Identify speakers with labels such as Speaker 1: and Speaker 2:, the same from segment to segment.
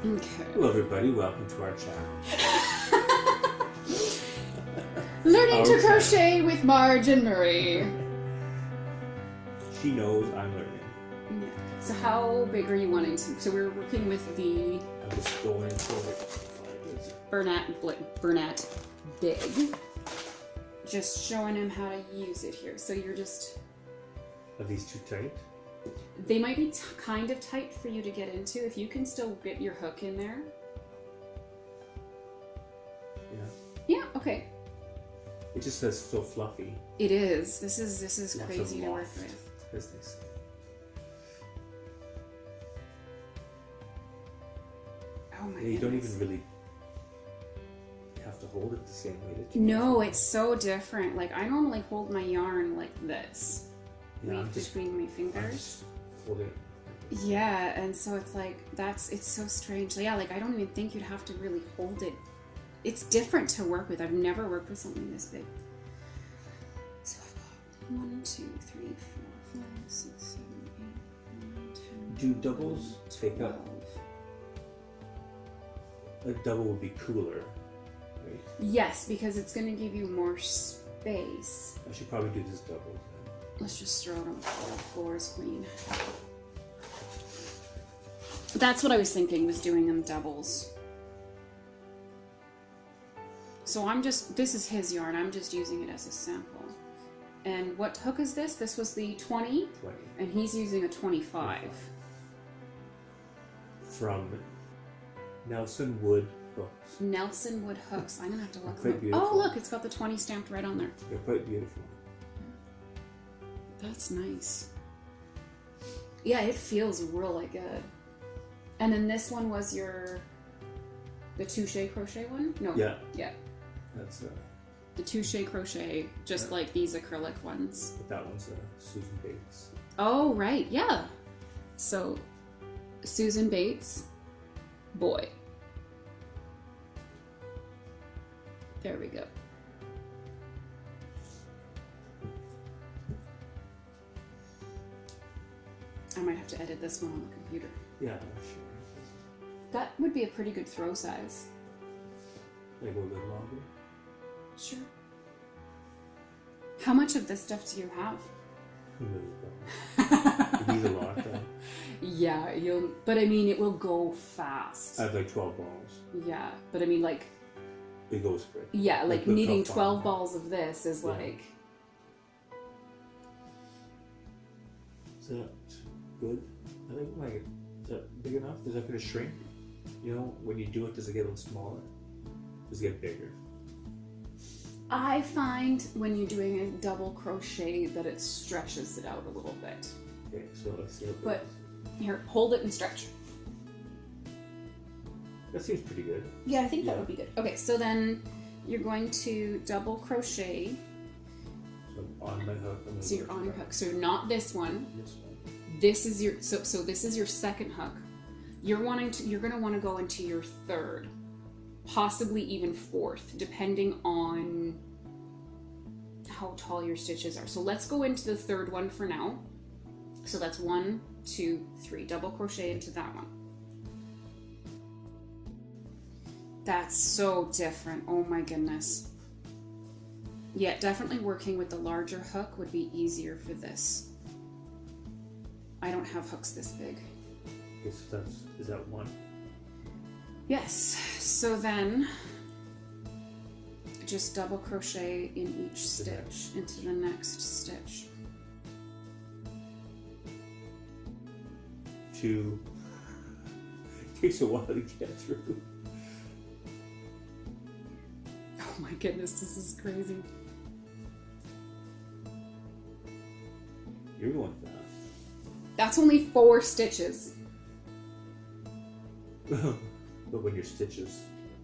Speaker 1: Okay.
Speaker 2: Hello everybody, welcome to our channel.
Speaker 1: Learning to crochet with Marj and Murray.
Speaker 2: She knows I'm learning.
Speaker 1: So how big are you wanting to? So we're working with the
Speaker 2: I'm just going for
Speaker 1: Bernat Big. Just showing him how to use it here. So you're just...
Speaker 2: Are these too tight?
Speaker 1: They might be kind of tight for you to get into. If you can still get your hook in there.
Speaker 2: Yeah.
Speaker 1: Yeah, okay.
Speaker 2: It just says so fluffy.
Speaker 1: It is. This is
Speaker 2: Lots
Speaker 1: crazy
Speaker 2: of
Speaker 1: to work
Speaker 2: loft,
Speaker 1: with.
Speaker 2: as they say.
Speaker 1: Oh my
Speaker 2: Yeah, you don't
Speaker 1: goodness.
Speaker 2: even really have to hold it the same way that you
Speaker 1: No, it's so different. Like I normally hold my yarn like this.
Speaker 2: Yeah,
Speaker 1: Weave
Speaker 2: I'm just-
Speaker 1: between my
Speaker 2: I'm
Speaker 1: fingers.
Speaker 2: just hold it.
Speaker 1: Yeah, and so it's like it's so strange. Yeah, like I don't even think you'd have to really hold it. It's different to work with. I've never worked with something this big. So I've got 1, 2, 3, 4, 5, 6, 7, 8, 9, 10.
Speaker 2: Do doubles take up?
Speaker 1: 12.
Speaker 2: A double would be cooler, right?
Speaker 1: Yes, because it's going to give you more space.
Speaker 2: I should probably do this double. Then.
Speaker 1: Let's just throw it on the floor. The floor is clean. That's what I was thinking, was doing them doubles. So this is his yarn, I'm just using it as a sample. And what hook is this? This was the 20,
Speaker 2: 20.
Speaker 1: and he's using a 25.
Speaker 2: From Nelson Wood Hooks.
Speaker 1: Nelson Wood hooks. I'm gonna have to look
Speaker 2: Quite
Speaker 1: them up.
Speaker 2: beautiful.
Speaker 1: Oh look, it's got the 20 stamped right on there.
Speaker 2: They're quite beautiful.
Speaker 1: That's nice. Yeah, it feels really good. And then this one was the touche crochet one? No.
Speaker 2: Yeah.
Speaker 1: Yeah.
Speaker 2: That's
Speaker 1: The touche crochet, just
Speaker 2: Yeah.
Speaker 1: like these acrylic ones.
Speaker 2: but that one's Susan Bates.
Speaker 1: Oh, right. Yeah. So, Susan Bates, boy. There we go. I might have to edit this one on the computer.
Speaker 2: Yeah, sure.
Speaker 1: That would be a pretty good throw size.
Speaker 2: They go a little longer.
Speaker 1: Sure. How much of this stuff do you have?
Speaker 2: You need a lot though.
Speaker 1: Yeah, but I mean, it will go fast.
Speaker 2: I have like 12 balls.
Speaker 1: Yeah, but I mean, like,
Speaker 2: It goes quick.
Speaker 1: yeah, like
Speaker 2: the
Speaker 1: needing
Speaker 2: 12
Speaker 1: 12 balls of this is
Speaker 2: Yeah.
Speaker 1: like,
Speaker 2: Is that good? I think like, is that big enough? Is that going to shrink? You know, when you do it, does it get a little smaller? Does it get bigger?
Speaker 1: I find when you're doing a double crochet that it stretches it out a little bit.
Speaker 2: Okay, so let's see.
Speaker 1: But here, hold it and stretch.
Speaker 2: That seems pretty good.
Speaker 1: Yeah, I think that
Speaker 2: Yeah.
Speaker 1: would be good. Okay, so then you're going to double crochet.
Speaker 2: So on my hook. I'm gonna
Speaker 1: So you're
Speaker 2: go
Speaker 1: on your
Speaker 2: back.
Speaker 1: hook. So not this one.
Speaker 2: This one.
Speaker 1: This is your so this is your second hook. You're going to want to go into your third, possibly even fourth, depending on how tall your stitches are. So let's go into the third one for now. So that's 1, 2, 3. Double crochet into that one. That's so different. Oh my goodness. Yeah, definitely working with the larger hook would be easier for this. I don't have hooks this big.
Speaker 2: Okay, so is that one?
Speaker 1: Yes, so then just double crochet in each stitch into the next stitch.
Speaker 2: 2. It takes a while to get through.
Speaker 1: Oh my goodness, this is crazy.
Speaker 2: You're going fast.
Speaker 1: That's only 4 stitches.
Speaker 2: But when your stitch is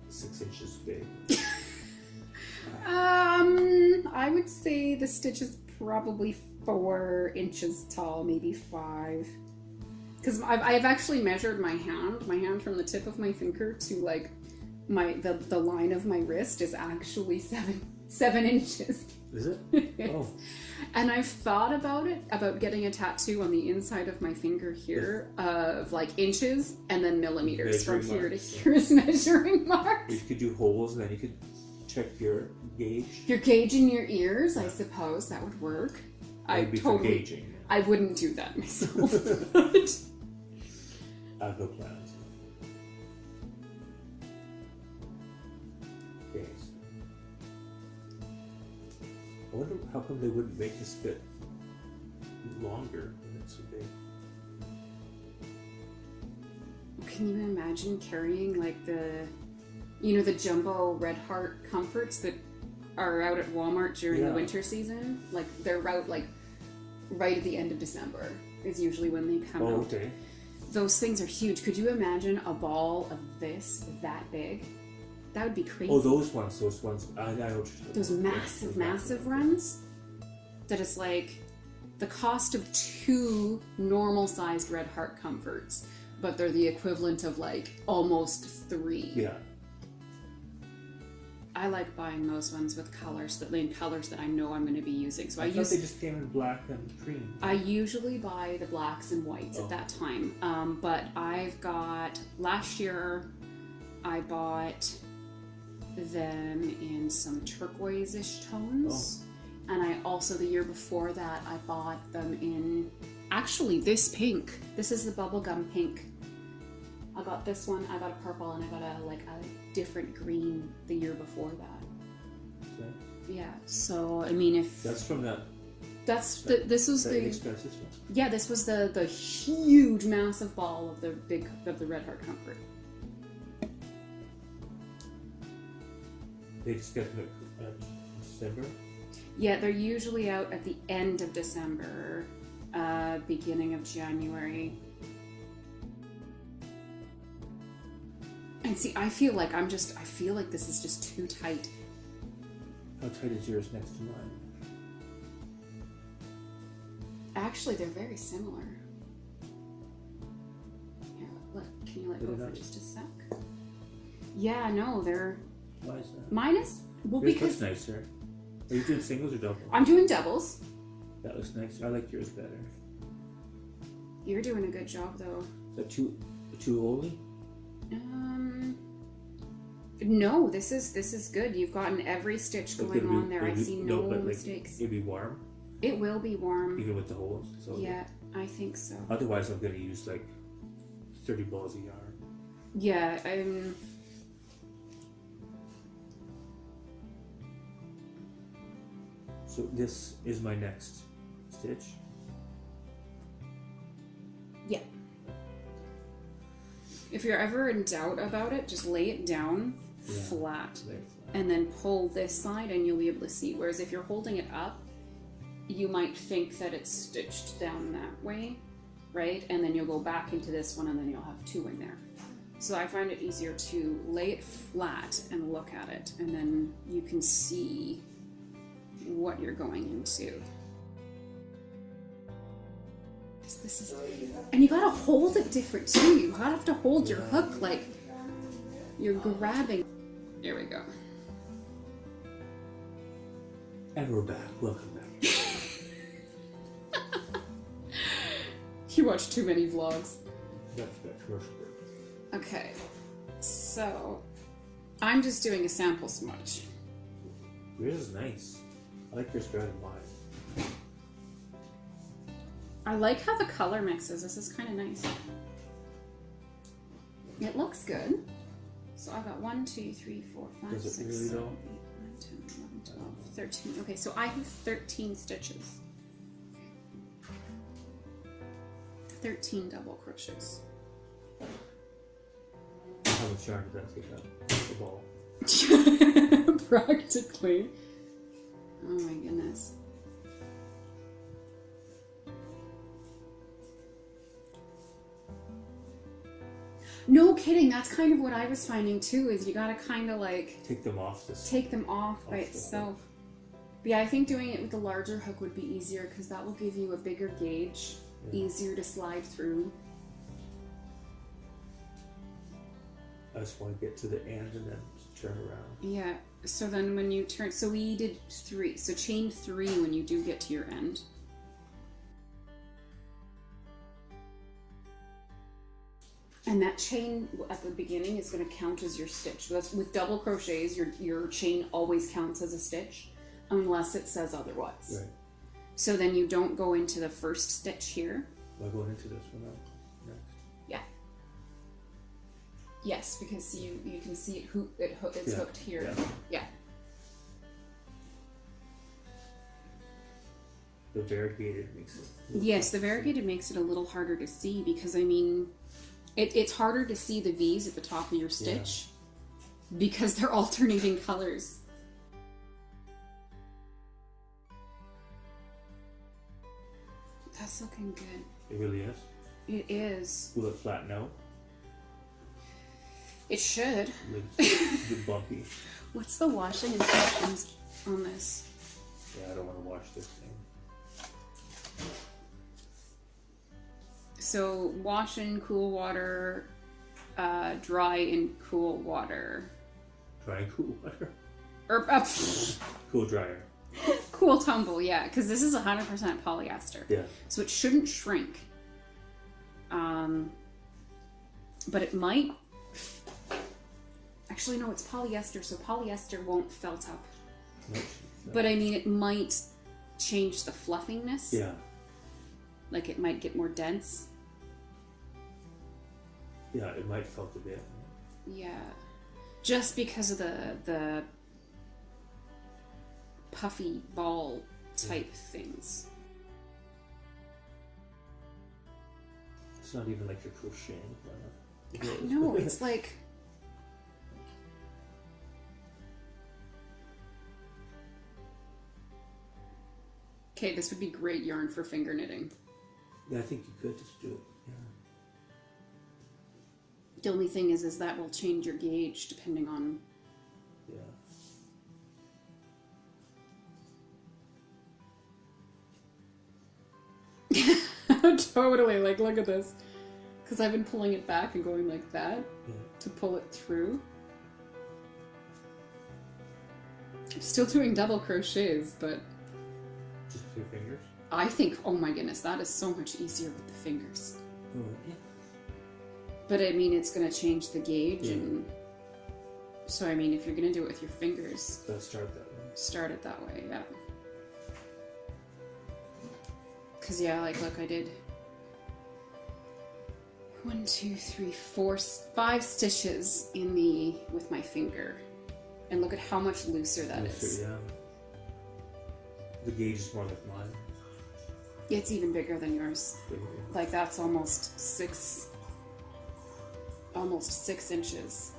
Speaker 2: 6 inches big.
Speaker 1: I would say the stitch is probably 4 inches tall, maybe 5. Because I've actually measured my hand from the tip of my finger to like the line of my wrist is actually 7 inches.
Speaker 2: Is it? Oh.
Speaker 1: And I've thought about it, about getting a tattoo on the inside of my finger here of like inches and then millimeters from here to here as measuring marks.
Speaker 2: You could do holes and then you could check your gauge.
Speaker 1: Your gauge in your ears, I suppose that would work.
Speaker 2: That would be for gauging.
Speaker 1: I wouldn't do that myself.
Speaker 2: I have no plans. Okay. I wonder how come they wouldn't make this bit longer when it's so big.
Speaker 1: Can you imagine carrying like the jumbo Red Heart comforts that are out at Walmart during the winter season? Like they're out like right at the end of December is usually when they come out.
Speaker 2: Okay.
Speaker 1: Those things are huge. Could you imagine a ball of this that big? That would be crazy.
Speaker 2: Oh, those ones. I know.
Speaker 1: Those massive runs. That is like the cost of 2 normal-sized Red Heart comforts, but they're the equivalent of like almost 3.
Speaker 2: Yeah.
Speaker 1: I like buying those ones with colors that I know I'm going to be using. So
Speaker 2: I thought they just came in black and cream.
Speaker 1: I usually buy the blacks and whites at that time. But I've got last year I bought them in some turquoise-ish tones. And I also the year before that I bought them in actually this pink. This is the bubblegum pink. I got this one, I got a purple, and I got a different green the year before that.
Speaker 2: Okay.
Speaker 1: Yeah, so I mean if
Speaker 2: that's from that.
Speaker 1: This was the
Speaker 2: expensive stuff.
Speaker 1: Yeah, this was the huge massive ball of the Red Heart comfort.
Speaker 2: They just get them at December?
Speaker 1: Yeah, they're usually out at the end of December, beginning of January. And see, I feel like this is just too tight.
Speaker 2: How tight is yours next to mine?
Speaker 1: Actually, they're very similar. Here, can you let go for just a sec? Yeah, no, they're...
Speaker 2: Why is that?
Speaker 1: Mine is... Well,
Speaker 2: yours
Speaker 1: because...
Speaker 2: looks nicer. Are you doing singles or doubles?
Speaker 1: I'm doing doubles.
Speaker 2: That looks nice. I like yours better.
Speaker 1: You're doing a good job, though.
Speaker 2: Is that too holy?
Speaker 1: No, this is good. You've gotten every stitch going on there. I see no mistakes.
Speaker 2: It'll be warm.
Speaker 1: It will be warm.
Speaker 2: Even with the holes. So
Speaker 1: yeah, I think so.
Speaker 2: Otherwise, I'm gonna use like 30 balls of yarn.
Speaker 1: Yeah,
Speaker 2: So this is my next stitch.
Speaker 1: Yeah. If you're ever in doubt about it, just lay it down flat and then pull this side and you'll be able to see. Whereas if you're holding it up, you might think that it's stitched down that way, right? And then you'll go back into this one and then you'll have 2 in there. So I find it easier to lay it flat and look at it, and then you can see what you're going into. This is, and you gotta hold it different too. You gotta have to hold your hook like you're grabbing. Here we go.
Speaker 2: And we're back. Welcome back.
Speaker 1: You watch too many vlogs.
Speaker 2: That's that commercial break.
Speaker 1: Okay, so I'm just doing a sample smudge.
Speaker 2: Yours is nice. I like yours better than mine.
Speaker 1: I like how the color mixes. This is kind of nice. It looks good. So I got 1, 2, 3, 4, 5,
Speaker 2: Does it
Speaker 1: 6,
Speaker 2: really
Speaker 1: 7,
Speaker 2: though?
Speaker 1: 8, 9, 10, 11, 12, 13. Okay, so I have 13 stitches. 13 double crochets.
Speaker 2: How much yarn did that take up? The ball.
Speaker 1: Practically. Oh my goodness. No kidding, that's kind of what I was finding too, is you gotta kind of like...
Speaker 2: Take them off
Speaker 1: by itself. But yeah, I think doing it with a larger hook would be easier because that will give you a bigger gauge, easier to slide through.
Speaker 2: I just want to get to the end and then turn around.
Speaker 1: Yeah. So then when you turn, so we did 3. So chain 3 when you do get to your end. And that chain at the beginning is going to count as your stitch. That's with double crochets, your chain always counts as a stitch unless it says otherwise.
Speaker 2: Right.
Speaker 1: So then you don't go into the first stitch here.
Speaker 2: Am I going into this one now? Next.
Speaker 1: Yeah. Yes, because you can see it's hooked here. Yeah.
Speaker 2: The variegated makes it.
Speaker 1: Yes, the variegated makes it a little harder to see because, I mean, it's harder to see the V's at the top of your stitch because they're alternating colors. That's looking good.
Speaker 2: It really is?
Speaker 1: It is.
Speaker 2: Will it flatten out?
Speaker 1: It should.
Speaker 2: It's a bit bumpy.
Speaker 1: What's the washing instructions on this?
Speaker 2: Yeah, I don't want to wash this thing.
Speaker 1: So wash in cool water, dry in cool water.
Speaker 2: Dry and cool water?
Speaker 1: Or
Speaker 2: Cool dryer.
Speaker 1: cool tumble, yeah, because this is 100% polyester.
Speaker 2: Yeah.
Speaker 1: So it shouldn't shrink. But it might. Actually, no, it's polyester, so polyester won't felt up.
Speaker 2: No.
Speaker 1: But I mean, it might change the fluffiness.
Speaker 2: Yeah.
Speaker 1: Like it might get more dense.
Speaker 2: Yeah, it might felt a bit.
Speaker 1: Yeah. Just because of the puffy ball type things.
Speaker 2: It's not even like you're crocheting.
Speaker 1: No, it's like... Okay, this would be great yarn for finger knitting.
Speaker 2: Yeah, I think you could just do it. Yeah.
Speaker 1: The only thing is that will change your gauge depending on...
Speaker 2: Yeah.
Speaker 1: Totally, like, look at this. Because I've been pulling it back and going like that to pull it through. I'm still doing double crochets, but...
Speaker 2: Just with your fingers?
Speaker 1: I think, oh my goodness, that is so much easier with the fingers.
Speaker 2: Oh, yeah.
Speaker 1: But I mean, it's going to change the gauge, and so I mean, if you're going to do it with your fingers,
Speaker 2: Let's start that way.
Speaker 1: Start it that way, yeah. Because yeah, like, look, I did 1, 2, 3, 4, 5 stitches with my finger, and look at how much looser that is.
Speaker 2: Yeah. The gauge is more like mine.
Speaker 1: It's even bigger than yours.
Speaker 2: Bigger.
Speaker 1: Like that's almost 6 inches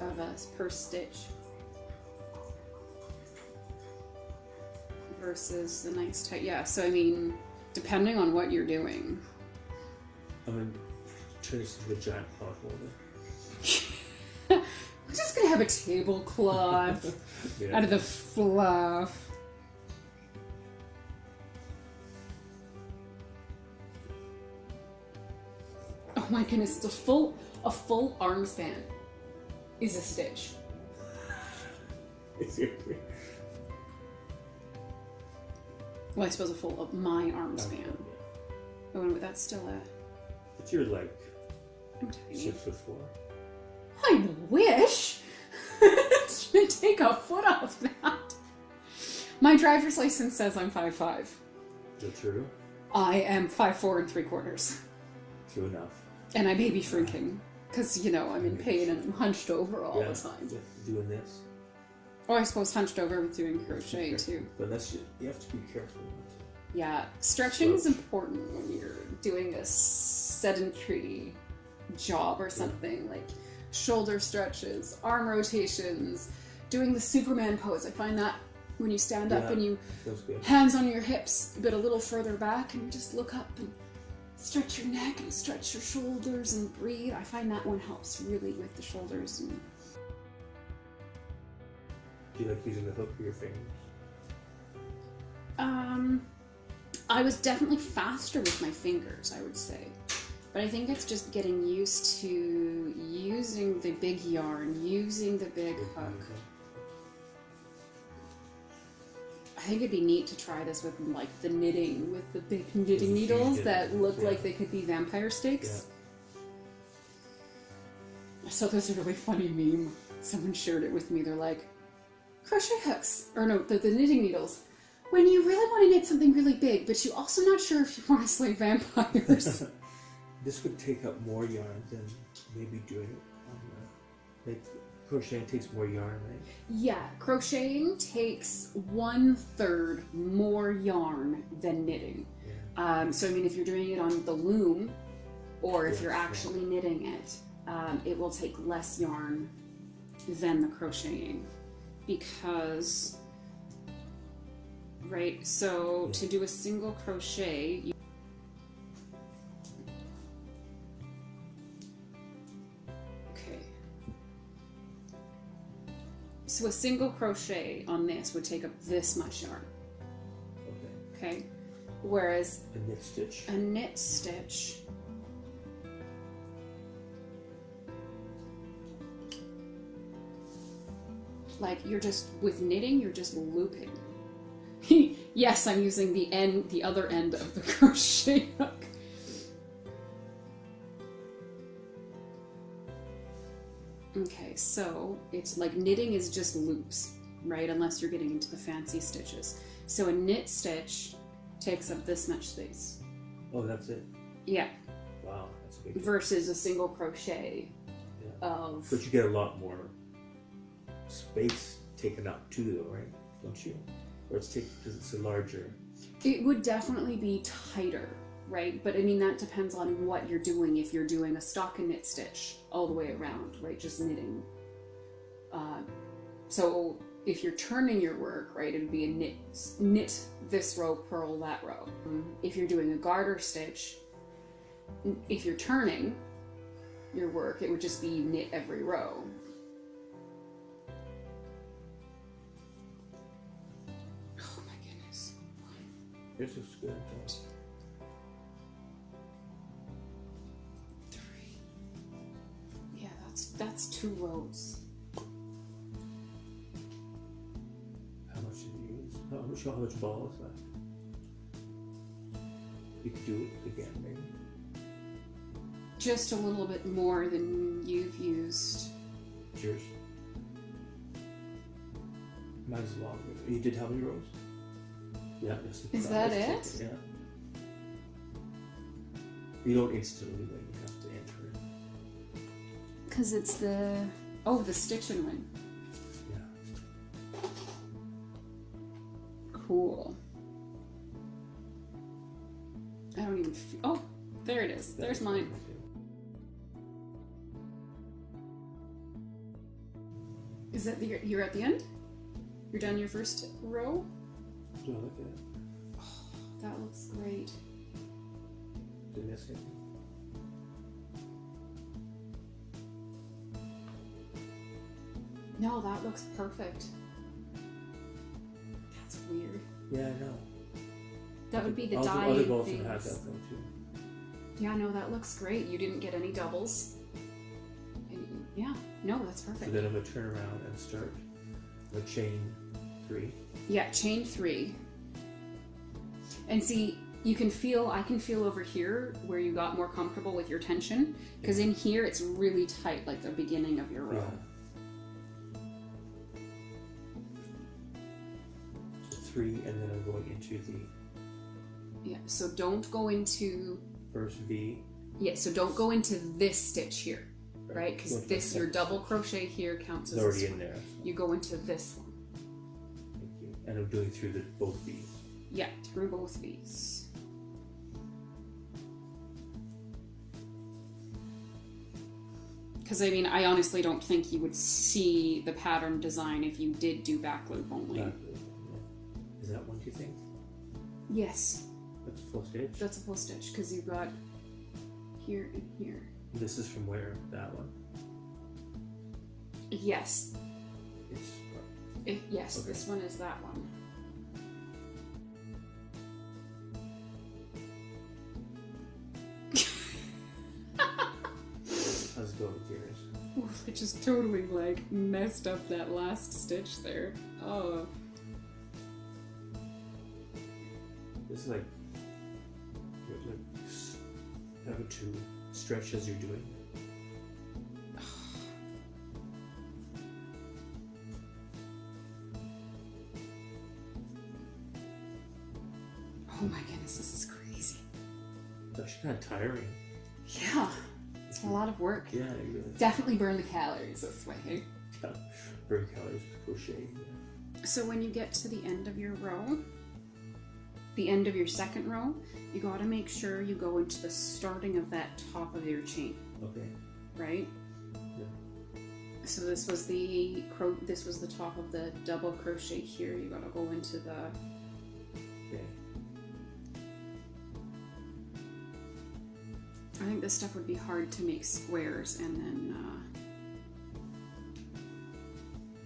Speaker 1: of per stitch versus the nice tight. Yeah, so I mean, depending on what you're doing.
Speaker 2: I'm gonna turn this into a giant cloth holder.
Speaker 1: We're just gonna have a tablecloth out of the fluff. Oh my goodness, it's a full arm span is a stitch.
Speaker 2: Seriously.
Speaker 1: Well, I suppose my arm span. Oh, but that's still
Speaker 2: But you're like
Speaker 1: I'm tiny.
Speaker 2: 6'4".
Speaker 1: I wish. Should take a foot off that. My driver's license says I'm 5'5".
Speaker 2: Is that true?
Speaker 1: I am 5'4 3/4.
Speaker 2: True enough.
Speaker 1: And I may be shrinking. Because, you know, I'm in pain and I'm hunched over all the time.
Speaker 2: Doing this.
Speaker 1: Oh, I suppose hunched over with doing crochet too.
Speaker 2: But you have to be careful.
Speaker 1: Yeah, stretching is important when you're doing a sedentary job or something, like shoulder stretches, arm rotations, doing the Superman pose. I find that when you stand up and you hands on your hips, but a little further back, and you just look up and stretch your neck and stretch your shoulders and breathe. I find that one helps really with the shoulders. And
Speaker 2: do you like using the hook for your fingers?
Speaker 1: I was definitely faster with my fingers, I would say. But I think it's just getting used to using the big yarn, using the big hook. I think it'd be neat to try this with like the knitting, with the big knitting needles that look like they could be vampire stakes. I saw this really funny meme. Someone shared it with me. They're like, crochet hooks, or no, the knitting needles. When you really want to knit something really big, but you're also not sure if you want to slay vampires.
Speaker 2: This would take up more yarn than maybe doing it on the, like, crocheting takes more yarn, right?
Speaker 1: Yeah, crocheting takes 1/3 more yarn than knitting.
Speaker 2: Yeah.
Speaker 1: So I mean, if you're doing it on the loom, or if you're actually knitting it, it will take less yarn than the crocheting, because, right, so to do a single crochet, so a single crochet on this would take up this much yarn. Okay. Whereas
Speaker 2: a knit stitch,
Speaker 1: like you're just, with knitting, you're just looping. Yes, I'm using the other end of the crochet hook. Okay, so it's like knitting is just loops, right? Unless you're getting into the fancy stitches. So a knit stitch takes up this much space.
Speaker 2: Oh, that's it?
Speaker 1: Yeah.
Speaker 2: Wow, that's a big
Speaker 1: versus a single crochet of...
Speaker 2: But you get a lot more space taken up too, though, right? Don't you? Or it's because it's a larger...
Speaker 1: It would definitely be tighter, right? But I mean, that depends on what you're doing. If you're doing a stocking knit stitch all the way around, right? Just knitting. So if you're turning your work, right, it would be a knit this row, purl that row. If you're doing a garter stitch, if you're turning your work, it would just be knit every row. Oh my goodness.
Speaker 2: This is good.
Speaker 1: 3. Yeah, that's 2 rows.
Speaker 2: How much did you use? How much ball is left? You could do it again, maybe.
Speaker 1: Just a little bit more than you've used.
Speaker 2: Cheers. Mine's longer. You did how many rows? Yeah.
Speaker 1: Is that it?
Speaker 2: Yeah. You don't instantly, but you have to enter it.
Speaker 1: Because it's the stitching one.
Speaker 2: Yeah.
Speaker 1: Cool. I don't even oh, there it is. There's mine. Is that you're at the end? You're done your first row?
Speaker 2: Do I look at it?
Speaker 1: Oh, that looks great.
Speaker 2: Did I miss anything?
Speaker 1: No, that looks perfect. That's weird.
Speaker 2: Yeah, I know.
Speaker 1: That would be the
Speaker 2: Other
Speaker 1: dye
Speaker 2: balls
Speaker 1: things.
Speaker 2: have had that though too.
Speaker 1: Yeah, no, that looks great. You didn't get any doubles. Yeah, no, that's perfect.
Speaker 2: So then I'm going to turn around and start the chain 3.
Speaker 1: Yeah, chain 3. And see, I can feel over here where you got more comfortable with your tension, because in here it's really tight, like the beginning of your row.
Speaker 2: Yeah. 3, and then I'm going into the...
Speaker 1: Yeah, so don't go into...
Speaker 2: First V.
Speaker 1: Yeah, so don't go into this stitch here, right? Because this, your double crochet here counts as
Speaker 2: already in there. So.
Speaker 1: You go into this one.
Speaker 2: Thank you. And I'm doing through both V's.
Speaker 1: Yeah, through both V's. Because I mean, I honestly don't think you would see the pattern design if you did do back loop only.
Speaker 2: Back loop, yeah. Is that one, do you think?
Speaker 1: Yes.
Speaker 2: That's a full stitch?
Speaker 1: That's a full stitch, because you've got here and here.
Speaker 2: This is from where? That one?
Speaker 1: Yes. Yes,
Speaker 2: okay.
Speaker 1: This one is that one. I just totally like messed up that last stitch there. Oh.
Speaker 2: This is like having to stretch as you're doing it.
Speaker 1: Oh my goodness, this is crazy.
Speaker 2: It's actually kind of tiring.
Speaker 1: Yeah, it's a lot of work.
Speaker 2: Yeah, you really
Speaker 1: Definitely burn the calories this way. Hey?
Speaker 2: yeah, burn calories with crochet. Yeah.
Speaker 1: So when you get to the end of your row, the end of your second row, you gotta make sure you go into the starting of that top of your chain.
Speaker 2: Okay.
Speaker 1: Right?
Speaker 2: Yeah.
Speaker 1: So this was the top of the double crochet here. You gotta go into the.
Speaker 2: Okay.
Speaker 1: I think this stuff would be hard to make squares and then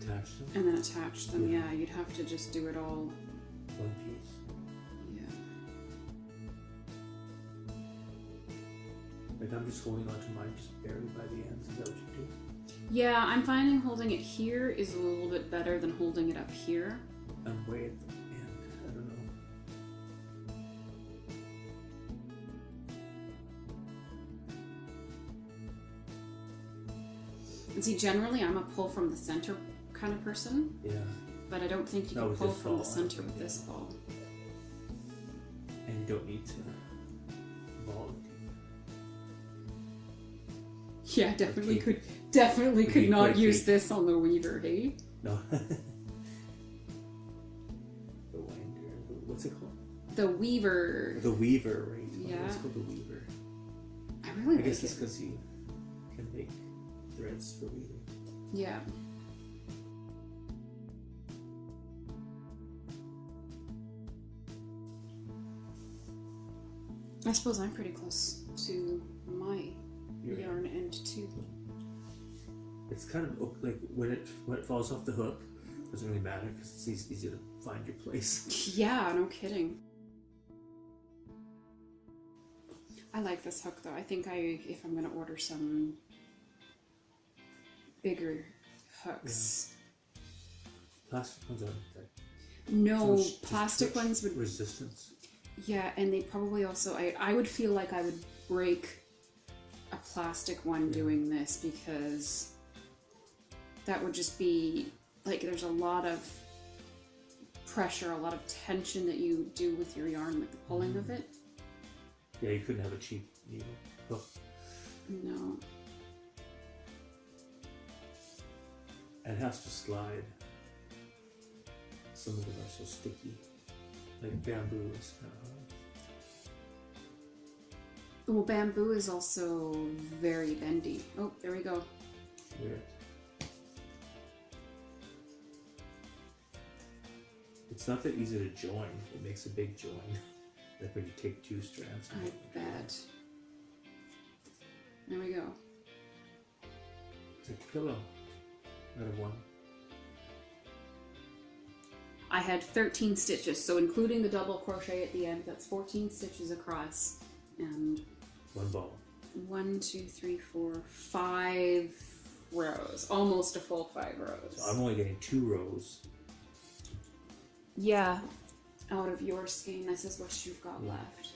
Speaker 2: Attach them.
Speaker 1: and then attach them.
Speaker 2: Yeah.
Speaker 1: Yeah, you'd have to just do it all.
Speaker 2: One piece.
Speaker 1: Yeah.
Speaker 2: Like I'm just holding onto mine just barely by the ends. Is that what you do?
Speaker 1: Yeah, I'm finding holding it here is a little bit better than holding it up here.
Speaker 2: I'm way at the end. I don't know.
Speaker 1: And see, generally I'm a pull from the center kind of person,
Speaker 2: Yeah.
Speaker 1: but I don't think you
Speaker 2: No,
Speaker 1: can
Speaker 2: with
Speaker 1: pull
Speaker 2: this
Speaker 1: from the
Speaker 2: ball, I
Speaker 1: center
Speaker 2: think,
Speaker 1: with this
Speaker 2: yeah.
Speaker 1: ball.
Speaker 2: And you don't need to ball it.
Speaker 1: Yeah, definitely
Speaker 2: keep-
Speaker 1: could
Speaker 2: keep
Speaker 1: not
Speaker 2: like
Speaker 1: use
Speaker 2: keep-
Speaker 1: this on the weaver, hey?
Speaker 2: No. The winder. What's it called?
Speaker 1: The weaver.
Speaker 2: The weaver, right?
Speaker 1: Yeah.
Speaker 2: It's called the weaver.
Speaker 1: I really
Speaker 2: I
Speaker 1: like
Speaker 2: guess it's
Speaker 1: it.
Speaker 2: because you can make threads for weaving.
Speaker 1: Yeah. I suppose I'm pretty close to my
Speaker 2: You're-
Speaker 1: yarn end too.
Speaker 2: It's kind of like when it falls off the hook, it doesn't really matter because it's easy to find your place.
Speaker 1: Yeah, no kidding. I like this hook though. I think if I'm gonna order some bigger hooks.
Speaker 2: Plastic ones aren't like
Speaker 1: No,
Speaker 2: just
Speaker 1: plastic
Speaker 2: twitch
Speaker 1: ones would.
Speaker 2: resistance.
Speaker 1: Yeah, and they probably also. I would feel like I would break a plastic one
Speaker 2: Yeah.
Speaker 1: doing this because that would just be like there's a lot of pressure, a lot of tension that you do with your yarn with the pulling of it.
Speaker 2: Yeah, you couldn't have a cheap needle hook.
Speaker 1: No.
Speaker 2: And it has to slide. Some of them are so sticky. Like bamboo is kind of hard.
Speaker 1: Well, bamboo is also very bendy. Oh, there we go.
Speaker 2: Weird. It's not that easy to join. It makes a big join. Like when you take two strands. and
Speaker 1: I
Speaker 2: make a join.
Speaker 1: bet. There we go.
Speaker 2: It's like a pillow out of one.
Speaker 1: I had 13 stitches, so including the double crochet at the end, that's 14 stitches across. And
Speaker 2: One ball.
Speaker 1: 1, 2, 3, 4, 5 rows. Almost a full 5 rows.
Speaker 2: So I'm only getting 2 rows.
Speaker 1: Yeah, out of your skein, this is what you've got left.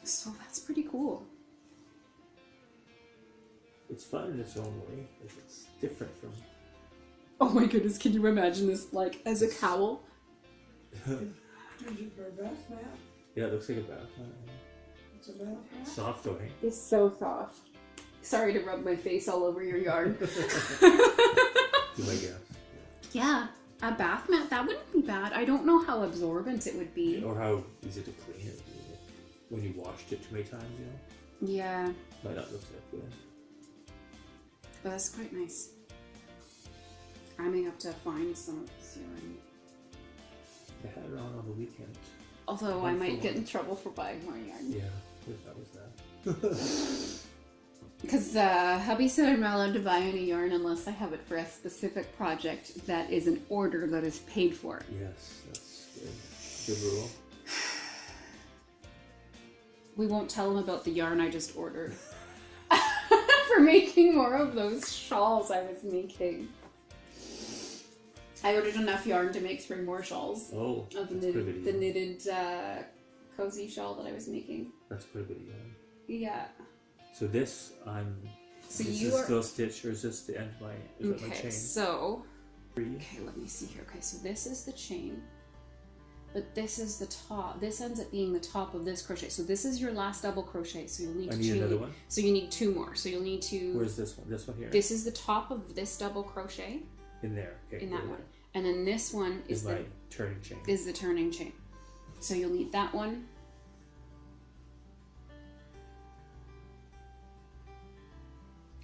Speaker 1: So that's pretty cool.
Speaker 2: It's fun in its own way. It's different from.
Speaker 1: Oh my goodness, can you imagine this like as a cowl?
Speaker 3: Is it for a bath mat?
Speaker 2: Yeah, it looks like a bath mat.
Speaker 3: It's a bath mat?
Speaker 2: Soft though, eh?
Speaker 1: It's so soft. Sorry to rub my face all over your yarn.
Speaker 2: Do my guess.
Speaker 1: Yeah, a bath mat, that wouldn't be bad. I don't know how absorbent it would be.
Speaker 2: Or how easy to clean it when you washed it too many times, you know?
Speaker 1: Yeah,
Speaker 2: Might not look that good.
Speaker 1: but that's quite nice. I may have to find some of this yarn.
Speaker 2: I had it on the weekend.
Speaker 1: Although I might get in trouble for buying more yarn.
Speaker 2: Yeah, that was that.
Speaker 1: Because hubby said I'm not allowed to buy any yarn unless I have it for a specific project that is an order that is paid for.
Speaker 2: Yes, that's good. Good rule.
Speaker 1: We won't tell him about the yarn I just ordered. for making more of those shawls I was making. I ordered enough yarn to make 3 more shawls.
Speaker 2: Oh,
Speaker 1: Of
Speaker 2: that's quite a bit
Speaker 1: the
Speaker 2: of yarn.
Speaker 1: knitted cozy shawl that I was making.
Speaker 2: That's quite a bit of yarn.
Speaker 1: Yeah.
Speaker 2: So this,
Speaker 1: So
Speaker 2: this
Speaker 1: you
Speaker 2: is
Speaker 1: are
Speaker 2: still stitched, or is this the end of my, is that my
Speaker 1: okay.
Speaker 2: chain?
Speaker 1: So
Speaker 2: Free?
Speaker 1: okay, let me see here. Okay, so this is the chain, but this is the top. This ends up being the top of this crochet. So this is your last double crochet. So you'll need
Speaker 2: I
Speaker 1: to
Speaker 2: need
Speaker 1: chain.
Speaker 2: another one?
Speaker 1: So you need 2 more. So you'll need to.
Speaker 2: Where's this one? This one here?
Speaker 1: This is the top of this double crochet
Speaker 2: In there. Okay.
Speaker 1: in that
Speaker 2: good.
Speaker 1: one, and then this one
Speaker 2: Is
Speaker 1: is
Speaker 2: my
Speaker 1: the
Speaker 2: turning chain.
Speaker 1: is the turning chain. So you'll need that one.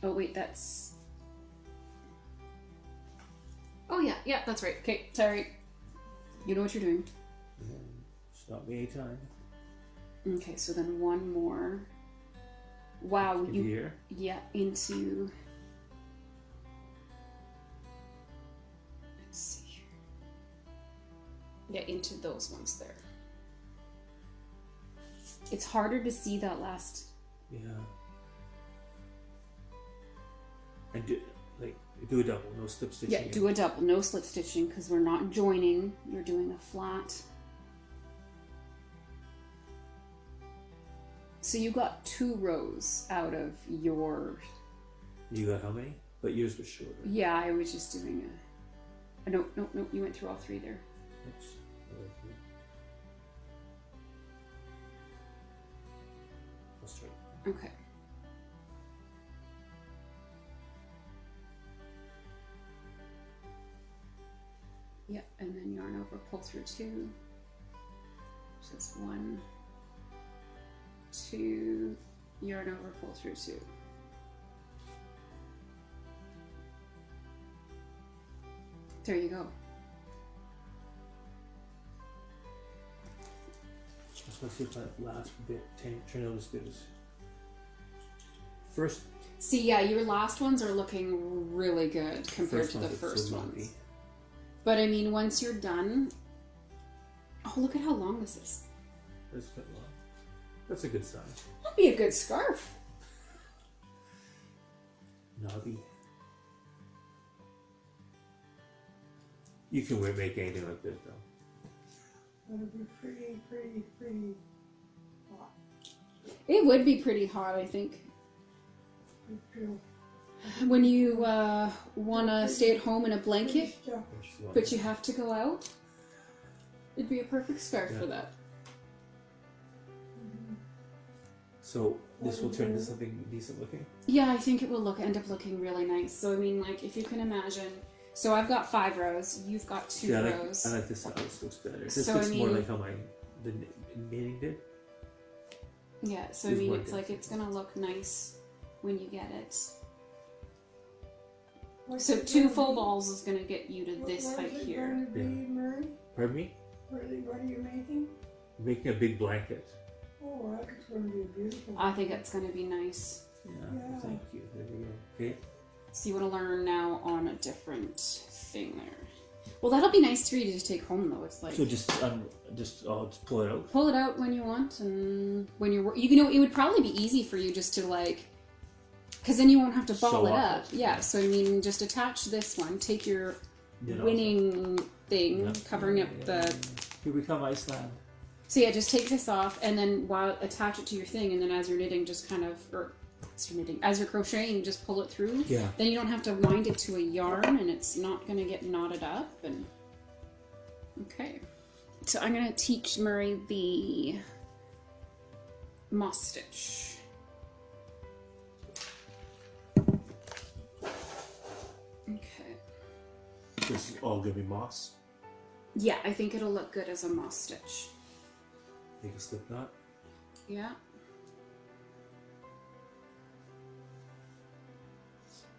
Speaker 1: Oh wait, that's. Oh yeah, that's right. Okay, sorry. You know what you're doing.
Speaker 2: Stop me anytime.
Speaker 1: Okay, so then one more. Wow,
Speaker 2: Into here.
Speaker 1: yeah, into. Let's see here. Yeah, into those ones there. It's harder to see that last.
Speaker 2: Yeah. And do a double, no slip stitching.
Speaker 1: Yeah, do a double, no slip stitching because we're not joining. You're doing a flat. So you got 2 rows out of your.
Speaker 2: You got how many? But yours was shorter.
Speaker 1: Yeah, I was just doing a. No, you went through all 3 there.
Speaker 2: Oops. Let's try.
Speaker 1: Okay. Yeah, and then yarn over, pull through 2. So it's 1, 2, yarn over, pull through 2. There you go.
Speaker 2: Let's see if that last bit turn out as good as first.
Speaker 1: See, yeah, your last ones are looking really good compared to the
Speaker 2: one's
Speaker 1: first
Speaker 2: so
Speaker 1: ones.
Speaker 2: lumpy.
Speaker 1: But I mean, once you're done, oh, look at how long this is.
Speaker 2: That's quite long. That's a good size.
Speaker 1: That'd be a good scarf.
Speaker 2: Knobby. You can make anything like this though.
Speaker 3: That'd be pretty hot.
Speaker 1: It would be pretty hot, I think.
Speaker 3: I'd feel
Speaker 1: When you want to stay at home in a blanket,
Speaker 3: pretty stuck.
Speaker 1: but you have to go out, it'd be a perfect scarf for that.
Speaker 2: So this will turn into something decent looking.
Speaker 1: Yeah, I think it will end up looking really nice. So I mean, like if you can imagine, so I've got 5 rows, you've got 2
Speaker 2: Yeah,
Speaker 1: rows.
Speaker 2: I like this. This looks better. This
Speaker 1: So,
Speaker 2: looks
Speaker 1: I
Speaker 2: more
Speaker 1: mean-
Speaker 2: like how the knitting did.
Speaker 1: Yeah, so I
Speaker 2: There's
Speaker 1: mean,
Speaker 2: more
Speaker 1: it's like it's gonna look nice when you get it.
Speaker 3: What's
Speaker 1: So
Speaker 3: it
Speaker 1: 2
Speaker 3: gonna
Speaker 1: full
Speaker 3: be?
Speaker 1: balls is gonna get you to
Speaker 3: What-
Speaker 1: this
Speaker 3: what
Speaker 1: height
Speaker 3: is it
Speaker 1: here.
Speaker 3: gonna be,
Speaker 2: Yeah.
Speaker 3: Murray?
Speaker 2: Pardon me?
Speaker 3: Really, what are you making?
Speaker 2: Making a big blanket.
Speaker 3: Oh, that's gonna be beautiful.
Speaker 1: I think it's gonna be nice.
Speaker 2: Yeah.
Speaker 3: Yeah.
Speaker 2: Thank you. There we go. Okay.
Speaker 1: So you want to learn now on a different thing there. Well, that'll be nice for you to just take home though. It's like
Speaker 2: So just I'll just pull it out.
Speaker 1: pull it out when you want, and when you're you know it would probably be easy for you just to like, because then you won't have to ball
Speaker 2: Sew
Speaker 1: it
Speaker 2: off
Speaker 1: up.
Speaker 2: it,
Speaker 1: Yeah.
Speaker 2: yeah.
Speaker 1: So I mean, just attach this one. Take your
Speaker 2: Knit off
Speaker 1: winning thing,
Speaker 2: Yeah.
Speaker 1: covering up
Speaker 2: Yeah.
Speaker 1: the.
Speaker 2: Here we come, Iceland.
Speaker 1: So yeah, just take this off, and then while attach it to your thing, and then as you're knitting, just kind of as you're crocheting, just pull it through.
Speaker 2: Yeah.
Speaker 1: Then you don't have to wind it to a yarn, and it's not going to get knotted up. And okay, so I'm going to teach Murray the moss stitch. Okay.
Speaker 2: This is all gonna be moss.
Speaker 1: Yeah, I think it'll look good as a moss stitch.
Speaker 2: Make a slip knot.
Speaker 1: Yeah.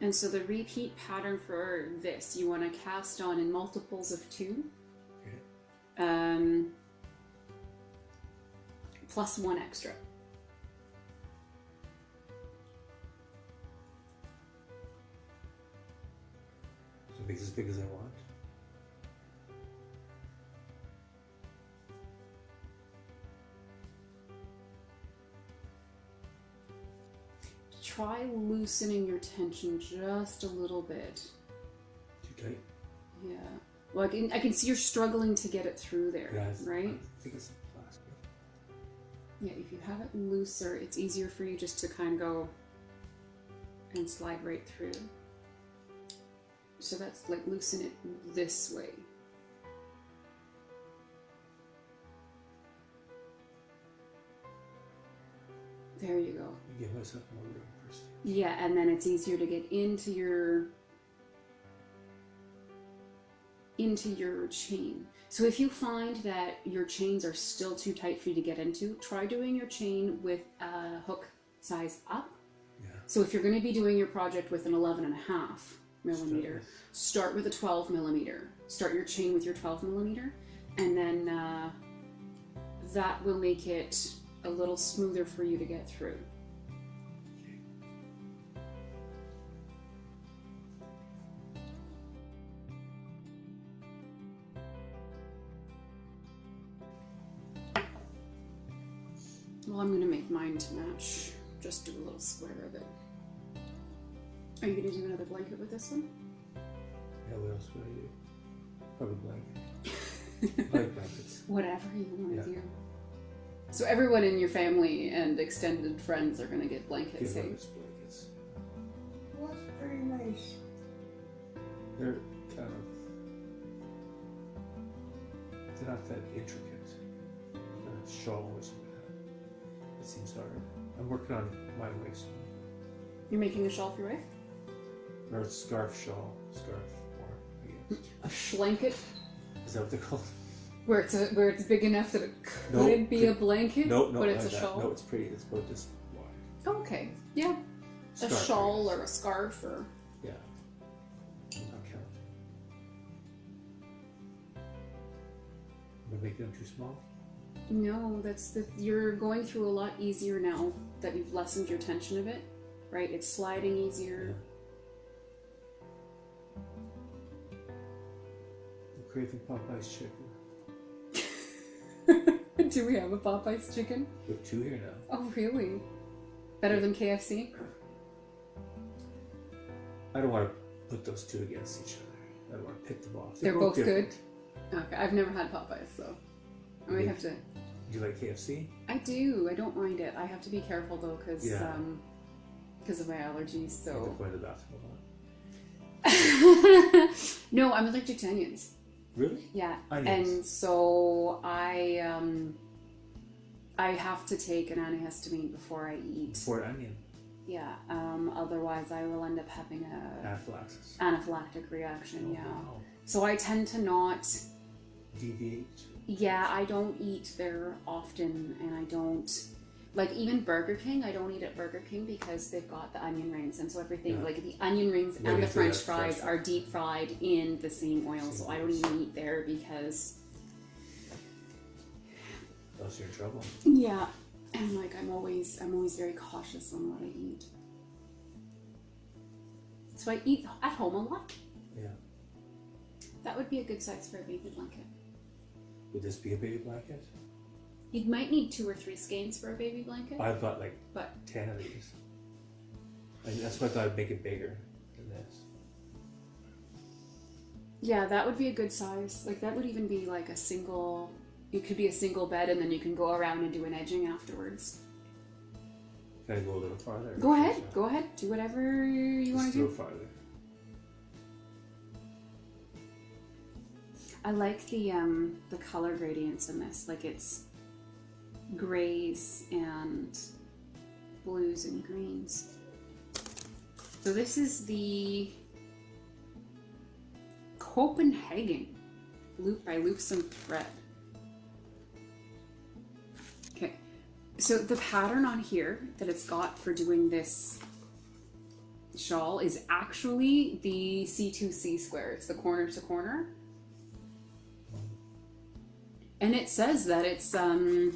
Speaker 1: And so the repeat pattern for this, you want to cast on in multiples of 2.
Speaker 2: Okay.
Speaker 1: Plus 1 extra.
Speaker 2: So make it as big as I want.
Speaker 1: try loosening your tension just a little bit.
Speaker 2: Too tight?
Speaker 1: Yeah. Well, I can see you're struggling to get it through there,
Speaker 2: Yeah,
Speaker 1: right?
Speaker 2: I think it's plastic.
Speaker 1: Yeah, if you have it looser, it's easier for you just to kind of go and slide right through. So that's like loosen it this way. There you go.
Speaker 2: I give myself more room first.
Speaker 1: Yeah, and then it's easier to get into your chain. So if you find that your chains are still too tight for you to get into, try doing your chain with a hook size up.
Speaker 2: Yeah.
Speaker 1: So if you're going to be doing your project with an 11.5 millimeter, start with a 12 millimeter. Start your chain with your 12 millimeter, and then that will make it a little smoother for you to get through. Well, I'm going to make mine to match. Just do a little square of it. Are you going to do another blanket with this one?
Speaker 2: Yeah, what else would I do? Probably blanket. I like blankets.
Speaker 1: Whatever you want to
Speaker 2: Yeah.
Speaker 1: do. So everyone in your family and extended friends are going to get blankets,
Speaker 2: Give
Speaker 1: hey?
Speaker 2: us blankets.
Speaker 3: Well, that's pretty nice.
Speaker 2: They're kind of... They're not that intricate. The shawl or something like that. It seems hard. I'm working on my waist.
Speaker 1: You're making a shawl for your wife?
Speaker 2: Or a scarf shawl. Scarf, more, I guess.
Speaker 1: A schlanket?
Speaker 2: Is that what they're called?
Speaker 1: Where it's big enough that it could
Speaker 2: Nope.
Speaker 1: be a blanket,
Speaker 2: No,
Speaker 1: but it's
Speaker 2: like
Speaker 1: a
Speaker 2: that.
Speaker 1: shawl?
Speaker 2: No, it's pretty. It's about this wide.
Speaker 1: Okay, yeah. A
Speaker 2: Scarf, I
Speaker 1: shawl
Speaker 2: guess.
Speaker 1: or a scarf or...
Speaker 2: Yeah. I'm not counting. Am I making them too small?
Speaker 1: No, you're going through a lot easier now that you've lessened your tension a bit, right? It's sliding easier.
Speaker 2: I'm craving Popeye's chicken.
Speaker 1: Do we have a Popeye's chicken?
Speaker 2: We have two here now.
Speaker 1: Oh, really? Better than KFC?
Speaker 2: I don't want to put those two against each other. I don't want to pick them off.
Speaker 1: They're both
Speaker 2: different.
Speaker 1: good? Okay, I've never had Popeyes, so I might have to...
Speaker 2: Do you like KFC?
Speaker 1: I do. I don't mind it. I have to be careful, though, because of my allergies,
Speaker 2: I have to
Speaker 1: so...
Speaker 2: go to the bathroom a lot.
Speaker 1: No, I'm allergic to onions.
Speaker 2: Really?
Speaker 1: Yeah,
Speaker 2: Onions.
Speaker 1: and so I have to take an antihistamine before I eat.
Speaker 2: For onion.
Speaker 1: Yeah, otherwise I will end up having a
Speaker 2: Anaphylaxis.
Speaker 1: anaphylactic reaction.
Speaker 2: Oh,
Speaker 1: Yeah,
Speaker 2: wow.
Speaker 1: so I tend to not.
Speaker 2: Deviate.
Speaker 1: Yeah, I don't eat there often, and I don't. Like, even Burger King, I don't eat at Burger King because they've got the onion rings, and so everything, like the onion rings
Speaker 2: Ready
Speaker 1: and the
Speaker 2: for
Speaker 1: French
Speaker 2: that
Speaker 1: fries
Speaker 2: fresh
Speaker 1: are deep fried in the same oil, so I don't
Speaker 2: oils.
Speaker 1: even eat there because,
Speaker 2: Else you're in trouble.
Speaker 1: yeah, and like I'm always very cautious on what I eat. So I eat at home a lot.
Speaker 2: Yeah.
Speaker 1: That would be a good size for a baby blanket.
Speaker 2: Would this be a baby blanket?
Speaker 1: You might need 2 or 3 skeins for a baby blanket.
Speaker 2: I've got like
Speaker 1: But
Speaker 2: 10 of these. And that's why I thought I'd make it bigger than this.
Speaker 1: yeah, that would be a good size. Like, that would even be like a single... It could be a single bed, and then you can go around and do an edging afterwards.
Speaker 2: Can I go a little farther?
Speaker 1: Go ahead. Go ahead. Do whatever you want
Speaker 2: Just
Speaker 1: to
Speaker 2: a
Speaker 1: do.
Speaker 2: little farther.
Speaker 1: I like the color gradients in this. Like, it's grays and blues and greens. So this is the Copenhagen loop by Loops and Thread. Okay, so the pattern on here that it's got for doing this shawl is actually the C2C square. It's the corner to corner. And it says that it's
Speaker 2: A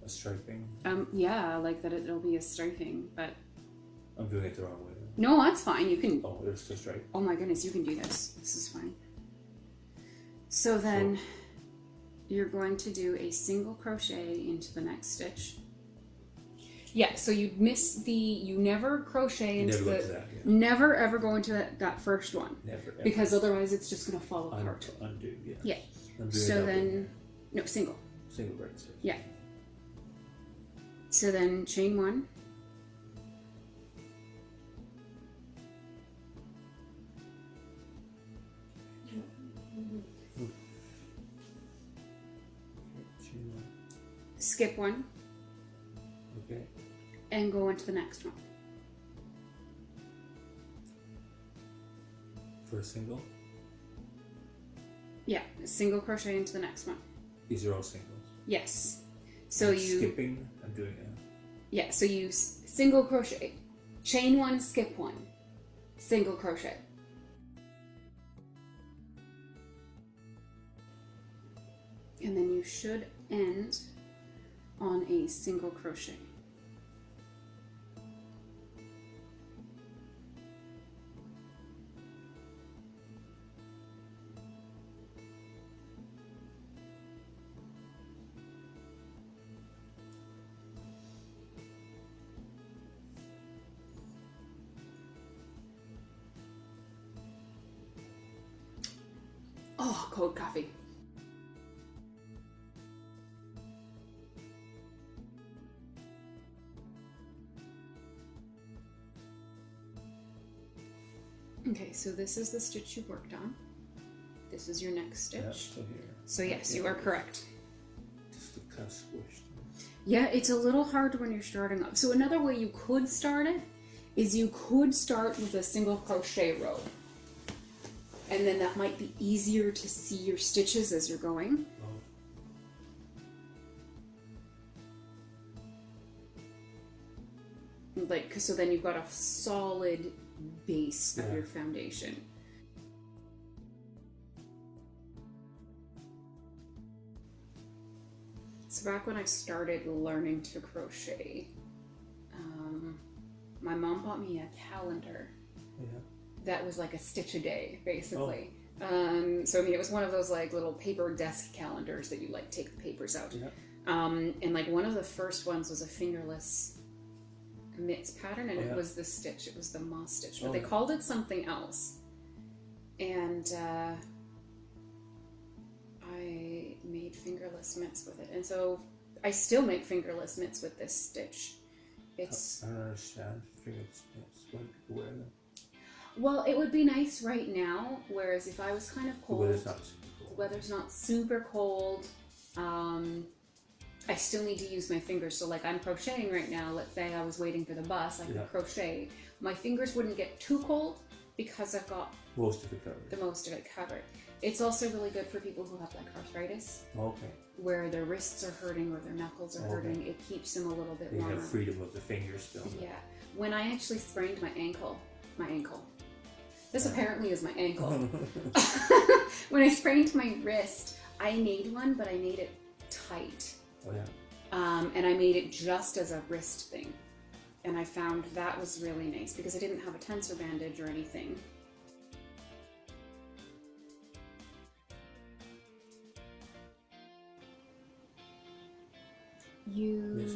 Speaker 2: striping.
Speaker 1: yeah, like that it'll be a striping, but
Speaker 2: I'm doing it the wrong way.
Speaker 1: no, that's fine. You can.
Speaker 2: Oh, there's the stripe.
Speaker 1: Oh my goodness, you can do this. This is fine. So then you're going to do a single crochet into the next stitch. Yeah, so you'd miss you never crochet
Speaker 2: You
Speaker 1: into
Speaker 2: never go
Speaker 1: the,
Speaker 2: to that, yeah.
Speaker 1: never ever go into that first one.
Speaker 2: Never, ever.
Speaker 1: Because otherwise it's just going to fall apart.
Speaker 2: Undo, yeah.
Speaker 1: Yeah.
Speaker 2: Undo
Speaker 1: So
Speaker 2: it
Speaker 1: then, no, single.
Speaker 2: single right stitch.
Speaker 1: Yeah. So then chain 1.
Speaker 2: Chain 1.
Speaker 1: Skip 1
Speaker 2: Okay.
Speaker 1: and go into the next one.
Speaker 2: For a single.
Speaker 1: Yeah, single crochet into the next one.
Speaker 2: These are all singles.
Speaker 1: Yes. So
Speaker 2: I'm
Speaker 1: you
Speaker 2: skipping. I'm doing it.
Speaker 1: Yeah, so you single crochet, chain 1, skip 1, single crochet. And then you should end on a single crochet. Oh, cold coffee. Okay, so this is the stitch you worked on. This is your next stitch.
Speaker 2: Yeah, so here.
Speaker 1: So yes, you are correct.
Speaker 2: Just the kind of squished.
Speaker 1: Yeah, it's a little hard when you're starting up. So another way you could start it is you could start with a single crochet row. And then that might be easier to see your stitches as you're going. Like, so then you've got a solid base of your foundation. So back when I started learning to crochet, my mom bought me a calendar.
Speaker 2: Yeah.
Speaker 1: That was like a stitch a day, basically. So I mean, it was one of those like little paper desk calendars that you like take the papers out.
Speaker 2: Yeah.
Speaker 1: And like one of the first ones was a fingerless mitts pattern, and it was the stitch. It was the moss stitch, but they called it something else. And I made fingerless mitts with it, and so I still make fingerless mitts with this stitch. It's.
Speaker 2: I don't understand. Fingerless mitts. When people wear them.
Speaker 1: Well, it would be nice right now, whereas if I was kind of cold,
Speaker 2: The weather's not super cold.
Speaker 1: weather's not super cold, I still need to use my fingers. So like I'm crocheting right now, let's say I was waiting for the bus, I could crochet. My fingers wouldn't get too cold because I've got
Speaker 2: Most of it covered.
Speaker 1: the most of it covered. It's also really good for people who have like arthritis,
Speaker 2: Okay.
Speaker 1: where their wrists are hurting or their knuckles are hurting. It keeps them a little bit
Speaker 2: They
Speaker 1: warmer.
Speaker 2: have freedom of the fingers still.
Speaker 1: Yeah. When I actually sprained my ankle. This apparently is my ankle. When I sprained my wrist, I made one, but I made it tight.
Speaker 2: Oh yeah.
Speaker 1: And I made it just as a wrist thing. And I found that was really nice because I didn't have a tensor bandage or anything. You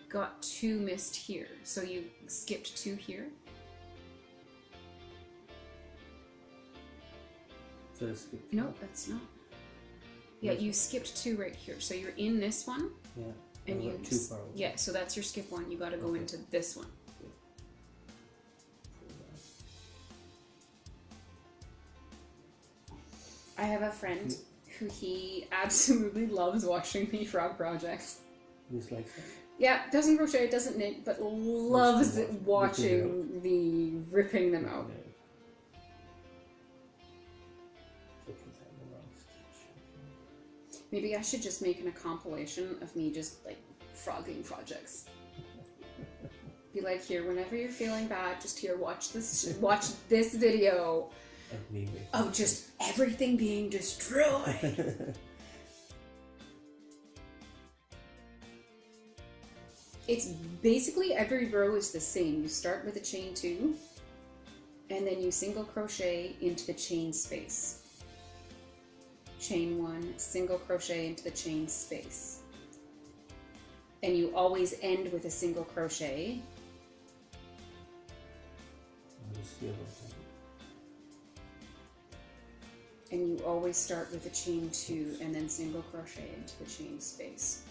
Speaker 1: got 2 missed here, so you skipped 2 here.
Speaker 2: So it's good.
Speaker 1: No, that's not. Yeah, you skipped 2 right here. So you're in this one.
Speaker 2: Yeah.
Speaker 1: And
Speaker 2: I
Speaker 1: you
Speaker 2: went too far away.
Speaker 1: yeah, so that's your skip 1. You got to go into this one. I have a friend who he absolutely loves watching me frog projects.
Speaker 2: Just like that.
Speaker 1: Yeah, doesn't crochet, doesn't knit, but loves watching the ripping them out. Maybe I should just make a compilation of me just like frogging projects. Be like, here, whenever you're feeling bad, just here, watch this video of just everything being destroyed. It's basically every row is the same. You start with a chain 2, and then you single crochet into the chain space. Chain 1, single crochet into the chain space. and you always end with a single crochet.
Speaker 2: I'll just feel it.
Speaker 1: And you always start with a chain 2 and then single crochet into the chain space.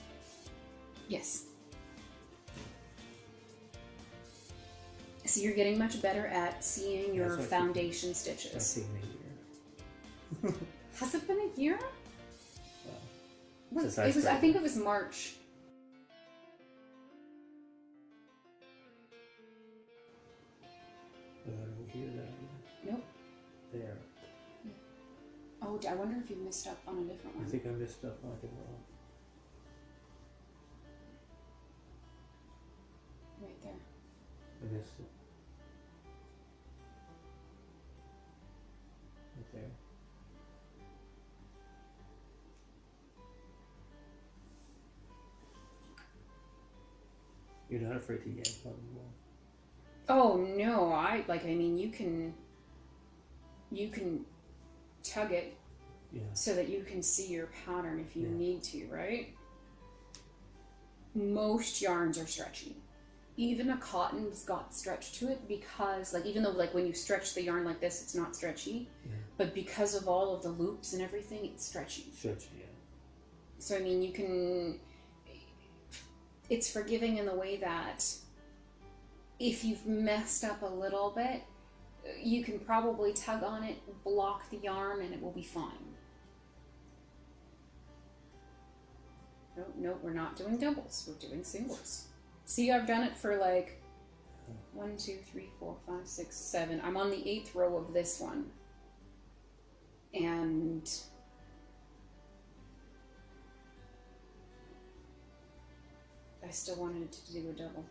Speaker 1: Yes. So you're getting much better at seeing your foundation stitches.
Speaker 2: That's taken a year.
Speaker 1: Has it been a year?
Speaker 2: Well,
Speaker 1: It was. I think it was March.
Speaker 2: I don't hear that.
Speaker 1: Nope.
Speaker 2: There.
Speaker 1: Oh, I wonder if you missed up on a different one.
Speaker 2: I think I missed up on it wrong.
Speaker 1: Right there.
Speaker 2: I missed it. Right there. You're not afraid to yank on the wall.
Speaker 1: Oh no, I mean you can tug it
Speaker 2: Yeah.
Speaker 1: so that you can see your pattern if you
Speaker 2: Yeah.
Speaker 1: need to, right? Most yarns are stretchy. Even a cotton's got stretch to it because even though when you stretch the yarn like this, it's not stretchy,
Speaker 2: Yeah.
Speaker 1: but because of all of the loops and everything, it's stretchy.
Speaker 2: Stretchy, yeah.
Speaker 1: So I mean, it's forgiving in the way that if you've messed up a little bit, you can probably tug on it, block the yarn, and it will be fine. No, we're not doing doubles. We're doing singles. See, I've done it for 1, 2, 3, 4, 5, 6, 7. I'm on the 8th row of this one. And I still wanted to do a double.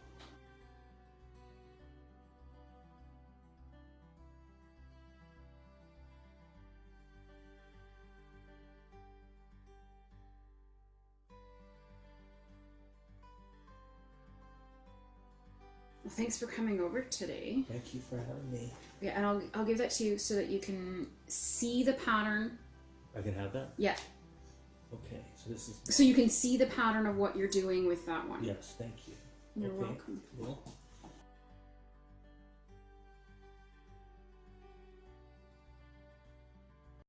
Speaker 1: Well, thanks for coming over today.
Speaker 2: Thank you for having me.
Speaker 1: Yeah, and I'll give that to you so that you can see the pattern.
Speaker 2: I can have that?
Speaker 1: Yeah.
Speaker 2: Okay, so this is...
Speaker 1: So you can see the pattern of what you're doing with that one.
Speaker 2: Yes, thank you.
Speaker 1: You're
Speaker 2: Okay,
Speaker 1: welcome.
Speaker 2: Cool.